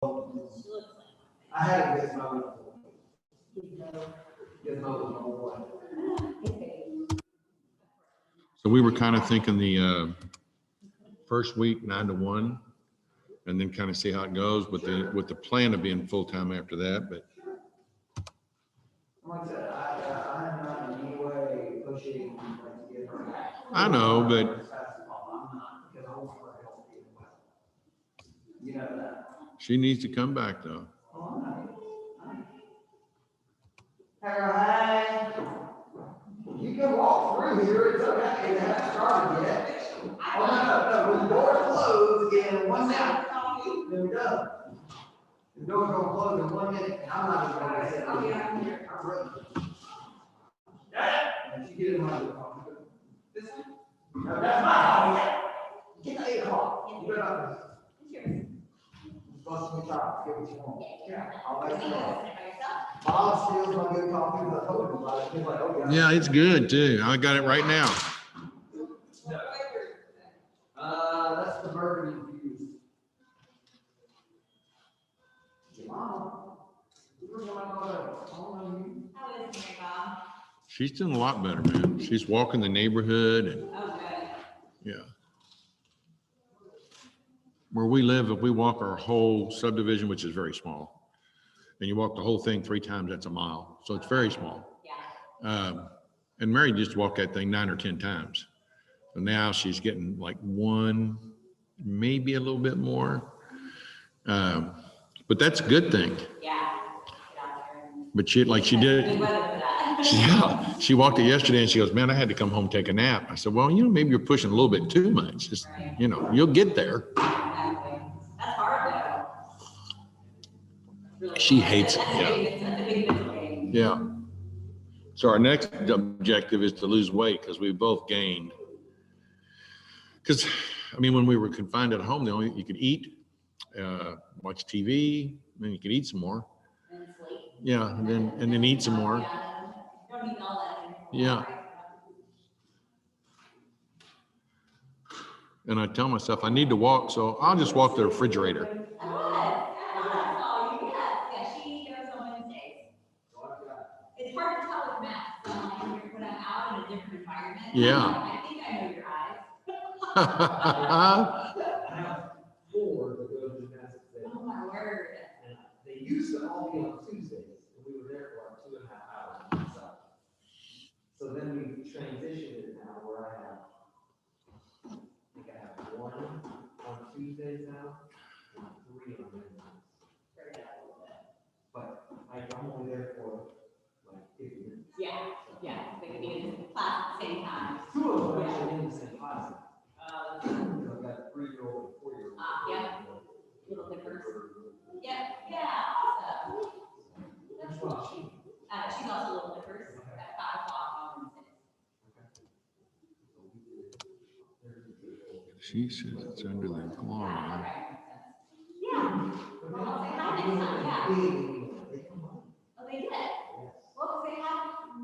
I had a Gizmo. So we were kind of thinking the first week 9 to 1, and then kind of see how it goes with the plan of being full-time after that. But Like I said, I'm not in any way pushing like to get her back. I know, but I'm not, because I want her healthy and well. You know that. she needs to come back though. Oh, hey, you can walk through here, it's okay, it hasn't started yet. Oh, no, when the doors close in 1 minute, then we're done. The doors gonna close in 1 minute, and I'm not even gonna sit down here. I'm ready. And she get in my coffee. This one? No, that's my coffee. Get the 8 o'clock. You better not. Bust me top, get what you want. Yeah, I'll let you know. Bob steals my good coffee, but I told him about it. He's like, okay. Yeah, it's good too. I got it right now. That's the burgundy infused. Mama, you were going on How is Mary Bob? She's doing a lot better, man. She's walking the neighborhood and Oh, good. yeah. Where we live, if we walk our whole subdivision, which is very small, and you walk the whole thing 3 times, that's a mile. So it's very small. Yeah. And Mary just walked that thing 9 or 10 times. So now she's getting like 1, maybe a little bit more. But that's a good thing. Yeah. Get out there. But she did. Good weather for that. Yeah, she walked it yesterday and she goes, man, I had to come home, take a nap. I said, well, maybe you're pushing a little bit too much. Just, you'll get there. Exactly. That's hard though. Really She hard. hates it, That's yeah. a big mental game. Yeah. So our next objective is to lose weight because we both gained. Because, when we were confined at home, you could eat, watch TV, then you could eat some more. And sleep. Yeah, and then eat some more. Yeah. Don't need all that anymore. Yeah. And I tell myself I need to walk, so I'll just walk to the refrigerator. Oh, yes. Yeah, she goes on Wednesdays. It's hard to tell with masks. When I'm out in a different environment. Yeah. I think I know your eyes. I have 4 that go to gymnastics. Oh, my word. And they used to all be on Tuesdays, and we were there for like 2.5 hours. So then we transitioned it now where I think I have 1 on Tuesdays now, and 3 on Wednesdays. But I'm only there for like 50 minutes. Yeah, yeah. They could be in class at the same time. 2 of them actually in the same class. Uh, Because I've got a 3-year-old and 4-year-old. yeah. Little difference. Yeah, awesome. That's cool. She's also a little different at 5 o'clock on Wednesdays. She says it's under the claw. Yeah. Well, I'll say hi next time, yeah. Oh, they did? Well, say hi.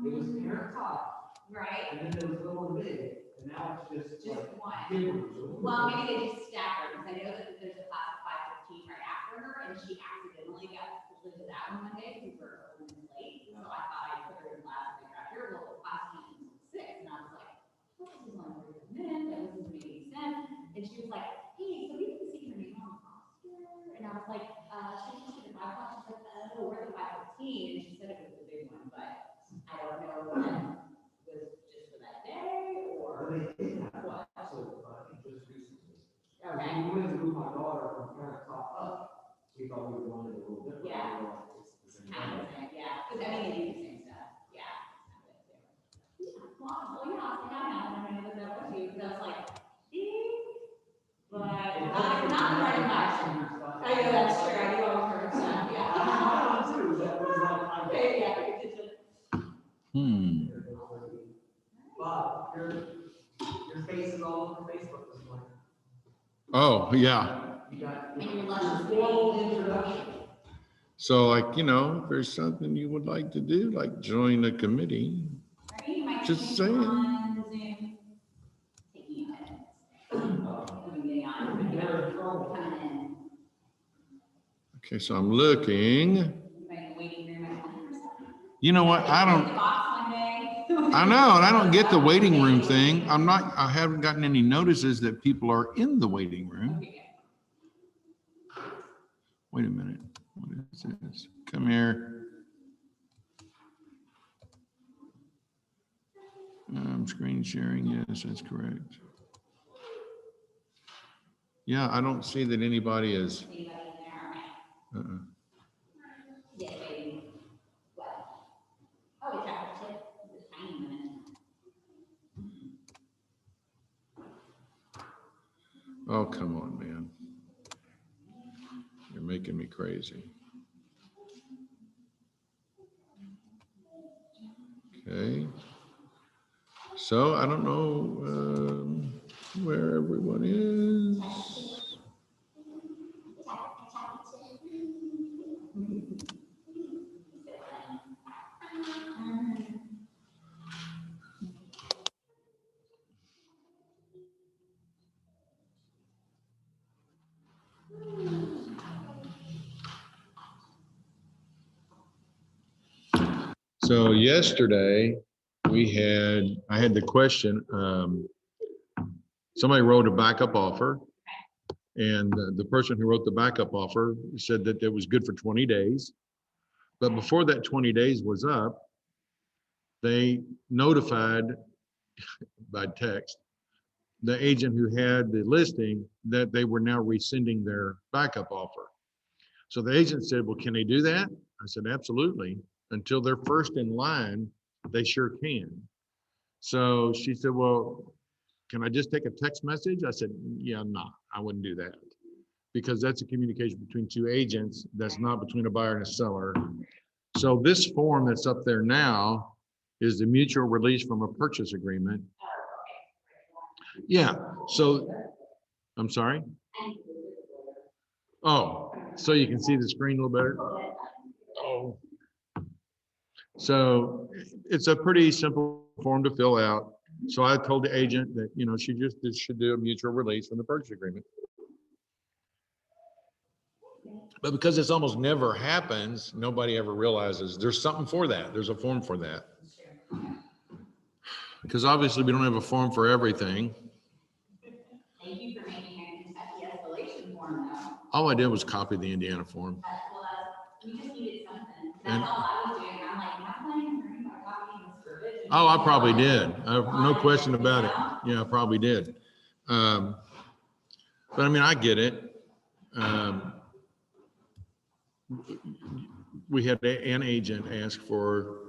It was parent taught, Right? and then there was little and big, and now it's just Just like. one. different. Well, maybe they just stack her, because I know that there's a class of 5:15 right after her, and she accidentally got pulled into that one day because we were 11 minutes late. So I thought I'd put her in class and I got here, well, the class ends at 6, and I was like, well, this is only 30 minutes, that doesn't make any sense. And she was like, hey, so we didn't see her name on the roster. And I was like, she was the 5 o'clock. She's like, oh, we're the 5:15, and she said it was the big one, but I don't know when. Was just for that day, or They did have what? so, just recently. Okay. When we went to move my daughter from parent taught up, we thought we were going to a little different. Yeah. We realized it's the same Kind of, thing. yeah, because I mean, they do the same stuff, yeah. Well, yeah, I'll say hi now, and I'm gonna look up with you, because I was like, but I'm not right much. I know that's true, I do all her stuff, yeah. I too, that was like, Okay, yeah, it's just- Bob, your face is all over Facebook this morning. Oh, yeah. You got And your your luscious formal introduction. So if there's something you would like to do, like join a committee, Are you my Just team saying. on Zoom? Taking it. Getting on, You're in trouble. coming in. Okay, so I'm looking. Like waiting room at home. You know what? I The don't, box one day. I know, and I don't get the waiting room thing. I haven't gotten any notices that people are in the waiting room. Okay, Wait a minute. What is this? Come here. Screen sharing. Yes, that's correct. Yeah, I don't see that anybody is. anybody in there? Okay. Uh-uh. Yes, baby. Well. Oh, it's chocolate chip. It's a tiny one. Oh, come on, man. You're making me crazy. Okay. So I don't know where everyone is. So yesterday I had the question, somebody wrote a backup offer, and the person who wrote the backup offer said that it was good for 20 days. But before that 20 days was up, they notified by text the agent who had the listing that they were now rescinding their backup offer. So the agent said, well, can they do that? I said, absolutely. Until they're first in line, they sure can. So she said, well, can I just take a text message? I said, yeah, no, I wouldn't do that. Because that's a communication between two agents. That's not between a buyer and a seller. So this form that's up there now is the mutual release from a purchase agreement. Yeah, so, I'm sorry? Oh, so you can see the screen a little better? Oh. So it's a pretty simple form to fill out. So I told the agent that, you know, she should do a mutual release from the purchase agreement. But because this almost never happens, nobody ever realizes there's something for that. There's a form for that. Because obviously we don't have a form for everything. Thank you for making a Kentucky escalation form though. All I did was copy the Indiana form. We just needed something. And- That's all I was doing. I'm like, am I planning to bring my copy this provision? Oh, I probably did. No question about it. Yeah, I probably did. But I mean, I get it. We had an agent ask for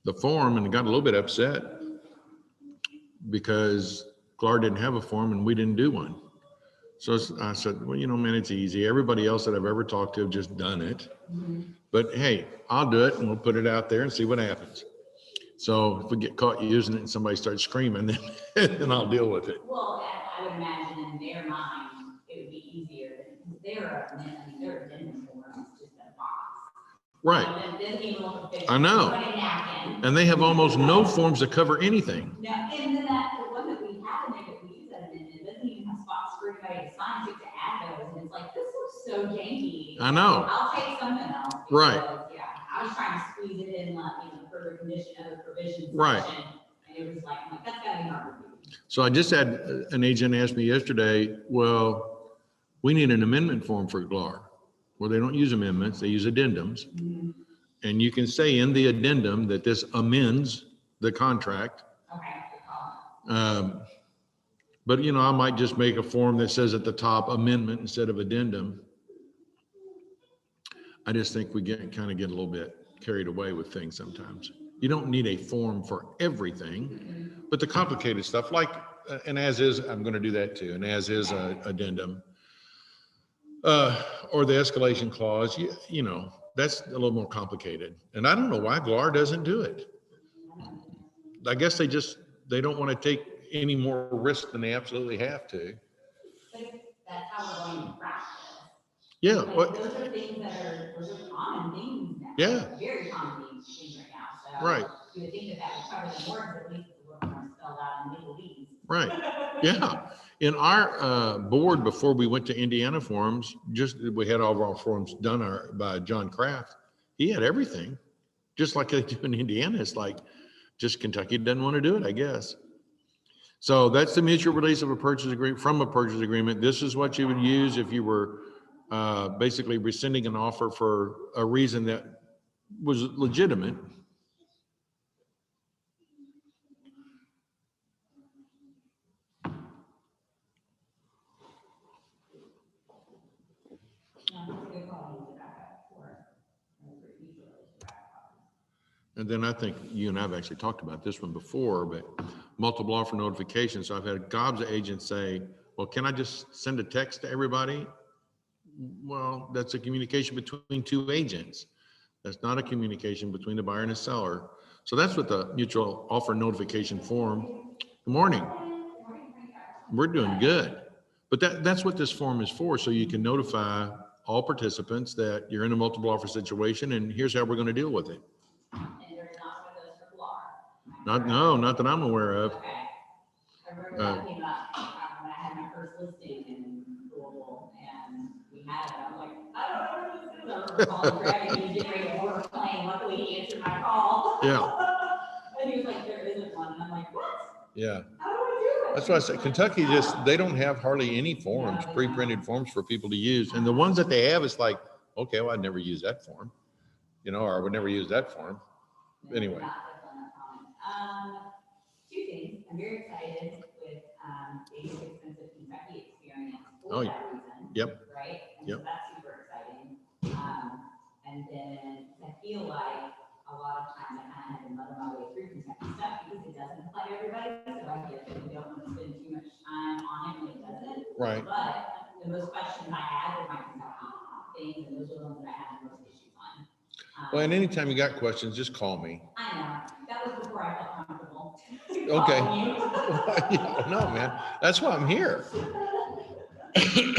the form and got a little bit upset because Clar didn't have a form and we didn't do one. So I said, well, you know, man, it's easy. Everybody else that I've ever talked to have just done it. But hey, I'll do it and we'll put it out there and see what happens. So if we get caught using it and somebody starts screaming, then I'll deal with it. Well, I would imagine in their mind, it would be easier because they're addendum forms, just a box. Right. I know. And they have almost no forms that cover anything. No, and then the one that we have in there that we use that amendment, it doesn't even have spots for everybody to sign, so to add those, and it's like, this looks so janky. I know. I'll take something else. Right. Because, yeah, I was trying to squeeze it in, like, you know, further condition, other provisions. Right. Section, and it was like, I'm like, that's gotta be hard to do. So I just had an agent ask me yesterday, well, we need an amendment form for GLAR. Well, they don't use amendments, they use addendums. And you can say in the addendum that this amends the contract. Okay. But you know, I might just make a form that says at the top amendment instead of addendum. I just think we kind of get a little bit carried away with things sometimes. You don't need a form for everything, but the complicated stuff like an as is, I'm going to do that too, an as is addendum. Or the escalation clause, you know, that's a little more complicated. And I don't know why GLAR doesn't do it. I guess they don't want to take any more risk than they absolutely have to. But that's how we're going to practice. Yeah. Like, those are things those are common things now. Yeah. Very common things right now. So Right. you would think that would cover the more, at least it's a little more spelled out in legalese. Right. Yeah. In our board, before we went to Indiana forums, we had all of our forums done by John Kraft. He had everything, just like they do in Indiana. It's like, just Kentucky doesn't want to do it, I guess. So that's the mutual release of a purchase agreement from a purchase agreement. This is what you would use if you were basically rescinding an offer for a reason that was legitimate. And then I think you and I have actually talked about this one before, but multiple offer notifications. So I've had gobs of agents say, well, can I just send a text to everybody? Well, that's a communication between two agents. That's not a communication between the buyer and the seller. So that's what the mutual offer notification form. Good morning. We're doing good. But that's what this form is for. So you can notify all participants that you're in a multiple offer situation and here's how we're going to deal with it. Not that I'm aware of. Okay. I remember that came up when I had my first listing in Louisville, and we had it. I'm like, I don't know what this is. I remember calling Greg, and he was getting ready to order a plane. Luckily, he answered my call. Yeah. And he was like, there isn't one. And I'm like, what? Yeah. How do I do it? That's why I said Kentucky they don't have hardly any forms, pre-printed forms for people to use. And the ones that they have, it's like, okay, well, I'd never use that form, or I would never use that form. Anyway. Two things. I'm very excited with Basic Expensive Kentucky experience Oh, for that reason. Yep. Right? And Yep. so that's super exciting. And then I feel like a lot of times I kind of had to muddle my way through Kentucky stuff because it doesn't apply to everybody. So I get that we don't want to spend too much time on it when it doesn't. Right. But the most questions I had were my Kentucky things, and those are the ones that I had the most issues on. Well, and anytime you got questions, just call me. I know. That was before I felt comfortable. Okay. calling you. No, man, that's why I'm here. I thought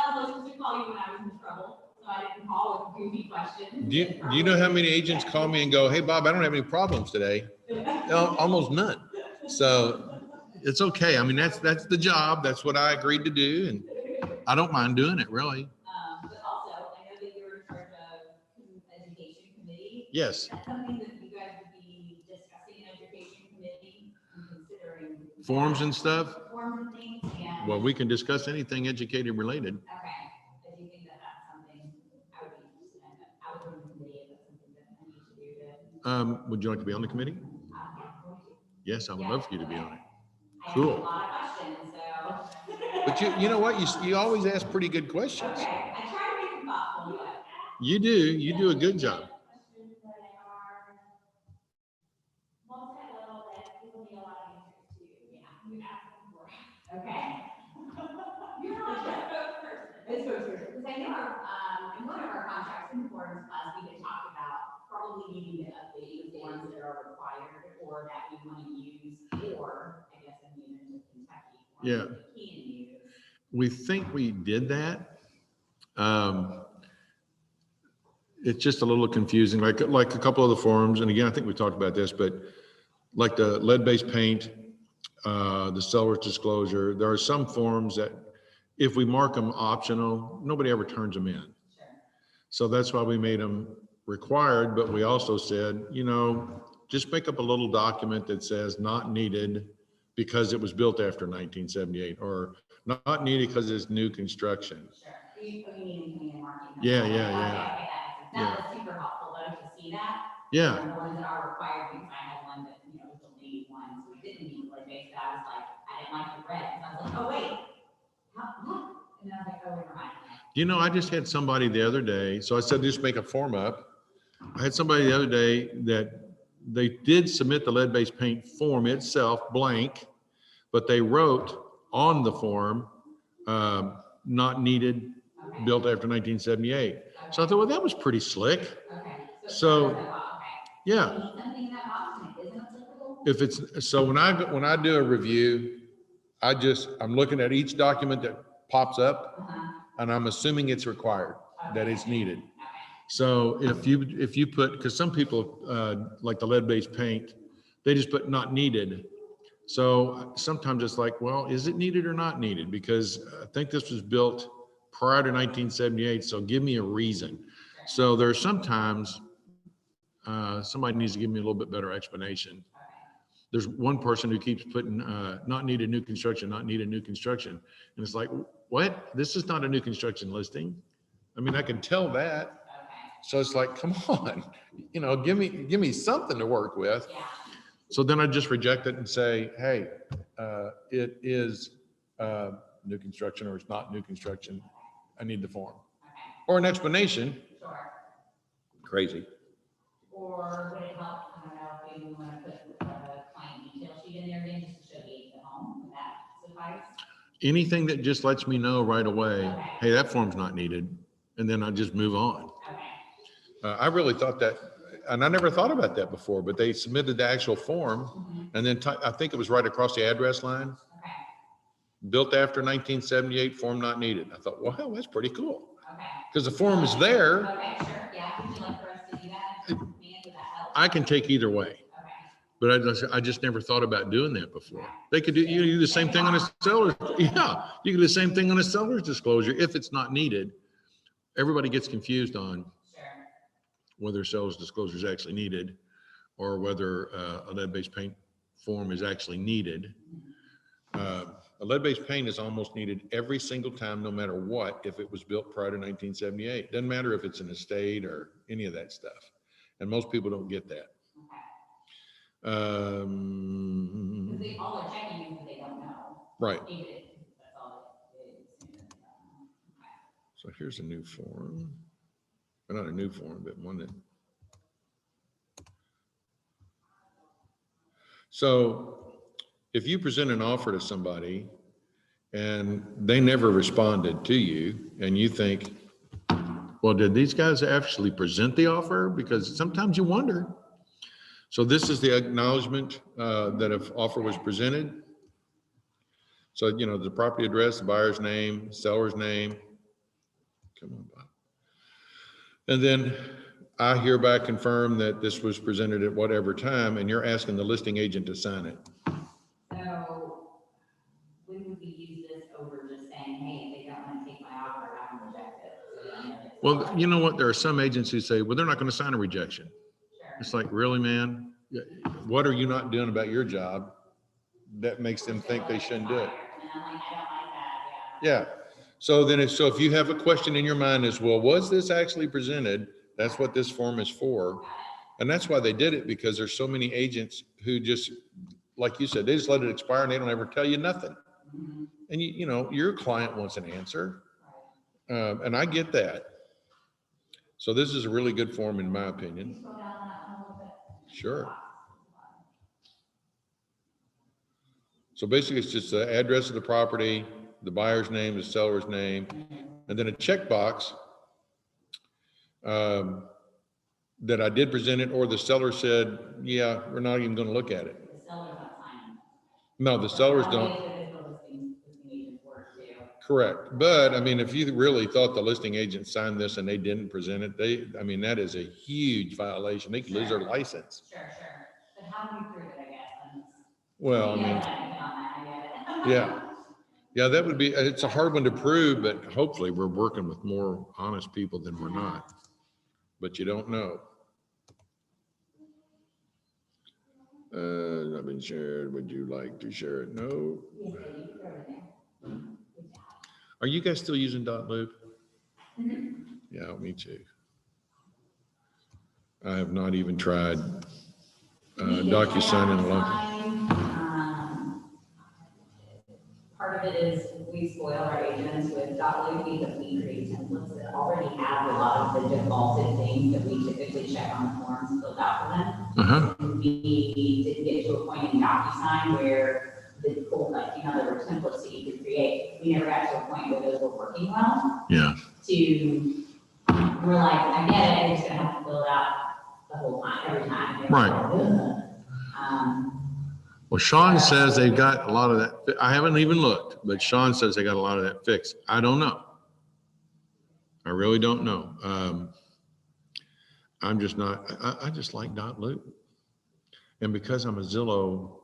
I was supposed to call you when I was in trouble, so I didn't call with goofy questions. Do you know how many agents call me and go, hey, Bob, I don't have any problems today? No, almost none. So it's okay. I mean, that's the job. That's what I agreed to do. And I don't mind doing it, really. But also, I know that you're in charge of education committee. Yes. That's something that you guys would be discussing in education committee and considering. Forms and stuff? Forms and things, and. Well, we can discuss anything educated related. Okay, I do think that that's something I would be interested in, I would join the committee if that's something that I need to do to. Would you like to be on the committee? Yes, I would love for you to be on it. Cool. I have a lot of questions, so. But you know what? You always ask pretty good questions. Okay, I try to make them thoughtful, but. You do a good job. Questions that are multi-level that people need a lot of answers to. Yeah, you ask them for. Okay. You're not just spokesperson. It's spokesperson. Because I know in one of our contracts in forms class, we had talked about probably needing to update the ones that are required or that we want to use, or I guess in the event of Kentucky. Yeah. We can use. We think we did that. It's just a little confusing, like a couple of the forms. And again, I think we talked about this, but like the lead-based paint, the seller's disclosure, there are some forms that if we mark them optional, nobody ever turns them in. Sure. So that's why we made them required, but we also said, just make up a little document that says not needed because it was built after 1978, or not needed because it's new construction. Sure. You mean marking them. Yeah. Okay. That was super helpful though to see that. Yeah. The ones that are required, because I had one that, was only one, so we didn't need like base that. I was like, I didn't like the red. So I was like, oh wait. Huh? And then I was like, oh, never mind. I just had somebody the other day, so I said, just make a form up. I had somebody the other day that they did submit the lead-based paint form itself blank, but they wrote on the form, not needed, Okay. built after 1978. So I thought, well, that was pretty slick. Okay. So, okay. yeah. You need something that box isn't applicable? If it's, so when I do a review, I'm looking at each document that pops up and I'm assuming it's required, that it's needed. Okay. So if you put, because some people, like the lead-based paint, they just put not needed. So sometimes it's like, well, is it needed or not needed? Because I think this was built prior to 1978, so give me a reason. So there's sometimes somebody needs to give me a little bit better explanation. There's one person who keeps putting not needed new construction, not needed new construction. And it's like, what? This is not a new construction listing. I mean, I can tell that. So it's like, come on, you know, give me something to work with. Yeah. So then I just reject it and say, hey, it is new construction or it's not new construction. I need the form. Or an explanation. Sure. Crazy. Or would it help, I don't know, if you want to put the client detail sheet in there again, just to show the home, would that suffice? Anything that just lets me know right away, Okay. hey, that form's not needed. And then I just move on. Okay. I really thought that, and I never thought about that before, but they submitted the actual form and then I think it was right across the address line. Okay. Built after 1978, form not needed. I thought, wow, that's pretty cool. Okay. Because the form is there. Okay, sure, yeah, would you like for us to do that? Man, would that help? I can take either way, Okay. but I just never thought about doing that before. They could do, you do the same thing on a seller's, yeah, you can do the same thing on a seller's disclosure if it's not needed. Everybody gets confused on Sure. whether seller's disclosure is actually needed or whether a lead-based paint form is actually needed. A lead-based paint is almost needed every single time, no matter what, if it was built prior to 1978. Doesn't matter if it's an estate or any of that stuff. And most people don't get that. Okay. Because they all are checking is that they don't know. Right. Even if that's all it is. Okay. So here's a new form. Well, not a new form, but one that. So if you present an offer to somebody and they never responded to you and you think, well, did these guys actually present the offer? Because sometimes you wonder. So this is the acknowledgement that an offer was presented. So, you know, the property address, the buyer's name, seller's name. Come on, Bob. And then I hereby confirm that this was presented at whatever time, and you're asking the listing agent to sign it. So when would we use this over just saying, hey, if they don't want to take my offer, I can reject it? Well, you know what? There are some agents who say, well, they're not going to sign a rejection. Sure. It's like, really, man? What are you not doing about your job that makes them think they shouldn't do it? And I'm like, I don't like that, Yeah. So then if you have a question in your mind is, well, was this actually presented? That's what this form is for. And that's why they did it, because there's so many agents who just, like you said, they just let it expire and they don't ever tell you nothing. And you know, your client wants an answer. And I get that. So this is a really good form in my opinion. Scroll down on that one a little bit. Sure. So basically it's just the address of the property, the buyer's name, the seller's name, and then a checkbox that I did present it, or the seller said, yeah, we're not even going to look at it. The seller's not signing. No, the sellers don't. Listing agents work too. Correct. But I mean, if you really thought the listing agent signed this and they didn't present it, I mean, that is a huge violation. They could lose their license. Sure. But how do we prove it, I guess? Well, I mean, yeah. Yeah, that would be, it's a hard one to prove, but hopefully we're working with more honest people than we're not. But you don't know. Not been shared. Would you like to share it? No. Are you guys still using .loop? Yeah, me too. I have not even tried DocuSign in a long time. Part of it is we spoil our agents with .loop because we create templates that already have a lot of the defaulted things that we typically check on the forms filled out for them. We did get to a point in DocuSign where the full, like, you know, there were templates that you could create. We never got to a point where those were working well. Yeah. We're like, I get it, you're just gonna have to fill it out the whole time, every time. Right. Well, Sean says they've got a lot of that. I haven't even looked, but Sean says they got a lot of that fixed. I don't know. I really don't know. I'm just not, I just like .loop. And because I'm a Zillow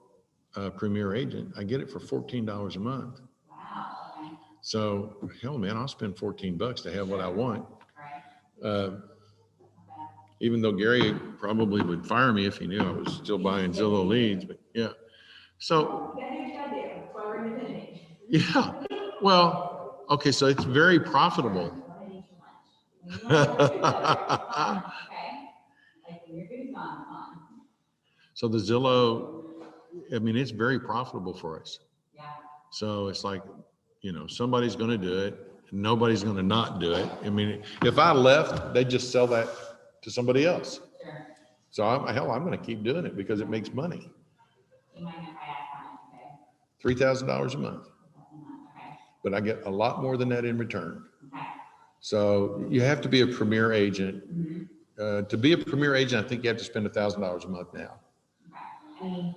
Premier Agent, I get it for $14 a month. Wow, okay, So hell, man, I'll spend $14 to have what I want. right, Uh, even though Gary probably would fire me if he knew I was still buying Zillow leads, but yeah. So, you gotta do what you gotta do, that's why we're independent. yeah, well, okay, so it's very profitable. What I need for lunch. When you want to do that, okay? Like when your food's gone, fine. So the Zillow, I mean, it's very profitable for us. Yeah, So it's like, somebody's going to do it. Nobody's going to not do it. I mean, if I left, they'd just sell that to somebody else. sure. So I'm going to keep doing it because it makes money. You might have to ask how much, okay? $3,000 a month, Okay, but I get a lot more than that in return. okay. So you have to be a Premier Agent. Mhm. To be a Premier Agent, I think you have to spend $1,000 a month now. I mean,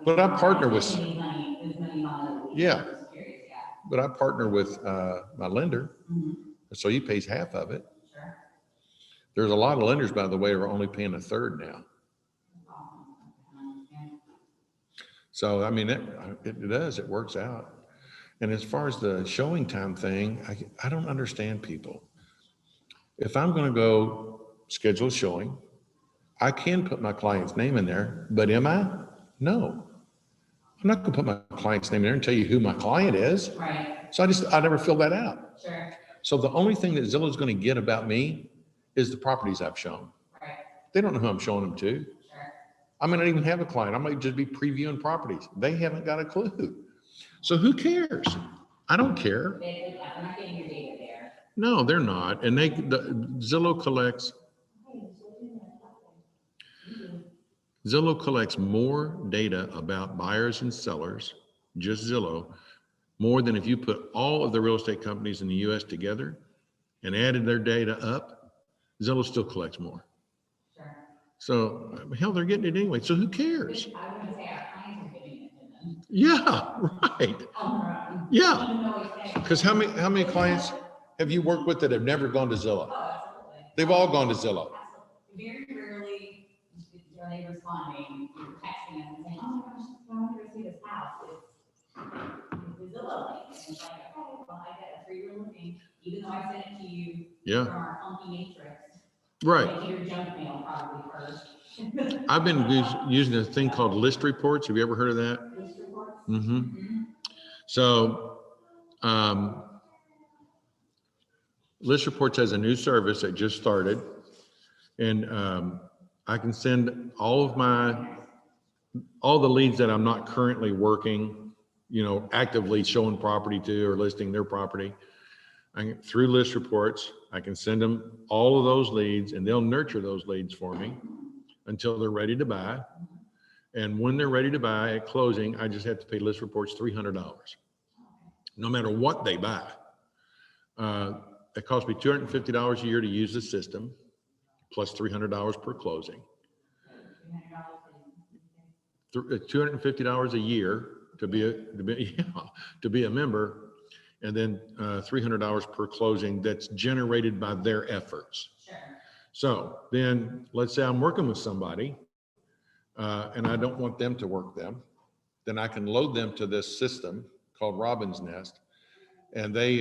But I partner with- There's money on the. Yeah. Just curious, yeah. But I partner with my lender, Mhm. so he pays half of it. Sure. There's a lot of lenders, by the way, are only paying a third now. Yeah. So, I mean, it does, it works out. And as far as the showing time thing, I don't understand people. If I'm going to go schedule a showing, I can put my client's name in there, but am I? No. I'm not going to put my client's name in there and tell you who my client is. Right, So I never fill that out. sure, So the only thing that Zillow's going to get about me is the properties I've shown. right, They don't know who I'm showing them to. sure. I may not even have a client. I might just be previewing properties. They haven't got a clue. So who cares? I don't care. They're not getting your data there. No, they're not. And Zillow collects more data about buyers and sellers, just Zillow, more than if you put all of the real estate companies in the US together and added their data up, Zillow still collects more. Sure. So hell, they're getting it anyway. So who cares? I was gonna say our clients are giving it to them Yeah, right. on their own. Yeah. Even though it's. Because how many clients have you worked with that have never gone to Zillow? Oh, absolutely. They've all gone to Zillow. Very rarely are they responding, you're texting them and saying, oh my gosh, I want to go see this house. It's Zillow link. And it's like, okay, well, I get a 3-year listing, even though I sent it to you Yeah, from our funky matrix. right. Like your junk mail probably first. I've been using a thing called list reports. Have you ever heard of that? List reports? Mm-hmm. Mhm. So, List Reports has a new service that just started, and I can send all the leads that I'm not currently working, actively showing property to or listing their property. Through List Reports, I can send them all of those leads, and they'll nurture those leads for me until they're ready to buy. And when they're ready to buy at closing, I just have to pay List Reports $300, no matter what they buy. It costs me $250 a year to use the system, plus $300 per closing. $250 a year to be a member, and then $300 per closing that's generated by their efforts. Sure. So then let's say I'm working with somebody and I don't want them to work them, then I can load them to this system called Robin's Nest, and they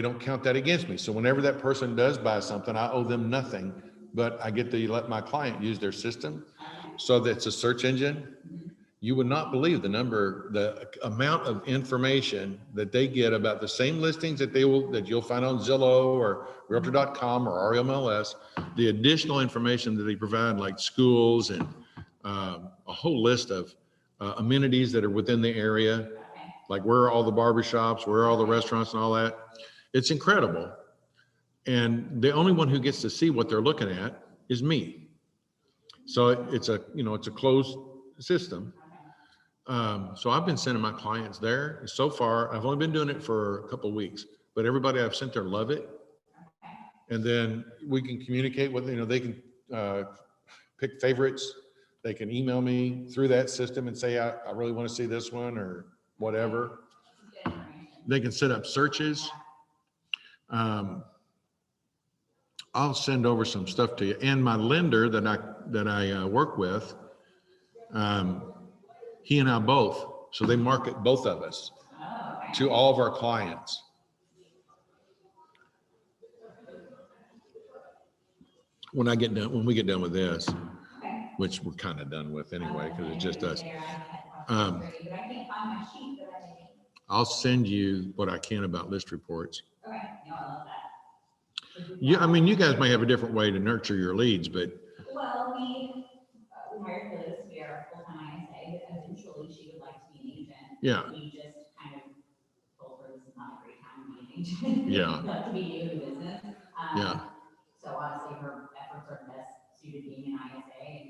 don't count that against me. So whenever that person does buy something, I owe them nothing, but I get to let my client use their system. So that's a search engine. You would not believe the amount of information that they get about the same listings that you'll find on Zillow or Realtor.com or RMLS, the additional information that they provide, like schools and a whole list of amenities that are within the area, like where are all the barbershops, where are all the restaurants and all that. It's incredible. And the only one who gets to see what they're looking at is me. So it's a closed system. So I've been sending my clients there. So far, I've only been doing it for a couple of weeks, but everybody I've sent there love it. And then we can communicate with, they can pick favorites. They can email me through that system and say, I really want to see this one or whatever. They can set up searches. I'll send over some stuff to you. And my lender that I work with, He and I both. So they market both of us Oh, okay. to all of our clients. When we get done with this, Okay. which we're kind of done with anyway, because it's just us. There, I had questions Um, for you, but I can't find my sheet that I made. I'll send you what I can about list reports. Okay, no, I love that. Yeah, I mean, you guys may have a different way to nurture your leads, but Well, we hired Liz, we are full-time ISA, but eventually she would like to be an agent. yeah, We just kind of told her this is not a great time to be an agent. Yeah. But to be new in business. Yeah. So honestly, her efforts are best suited being an ISA and,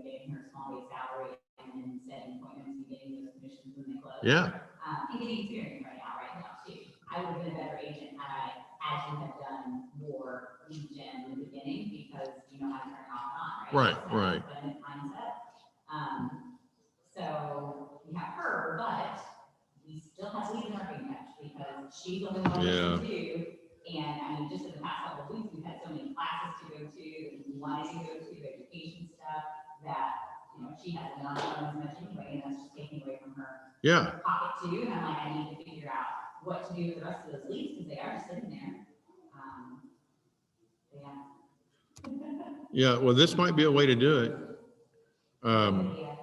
getting her small base salary and then setting appointments and getting those commissions when they close. yeah, And getting experience right now too. I would have been a better agent had I actually have done more lead gen in the beginning because you know how to turn it off and on, right? Right, It's that right. abundant mindset. So we have her, but we still have lead marketing touch because she's the only one Yeah. that can do. And I mean, just in the past couple of weeks, we've had so many classes to go to, that we wanted to go to, education stuff that, she hasn't done as much anyway, and that's just taking away from her yeah, pocket too, and I'm like, I need to figure out what to do with the rest of those leads, because they are just sitting there. Yeah. yeah. Well, this might be a way to do it. Yeah.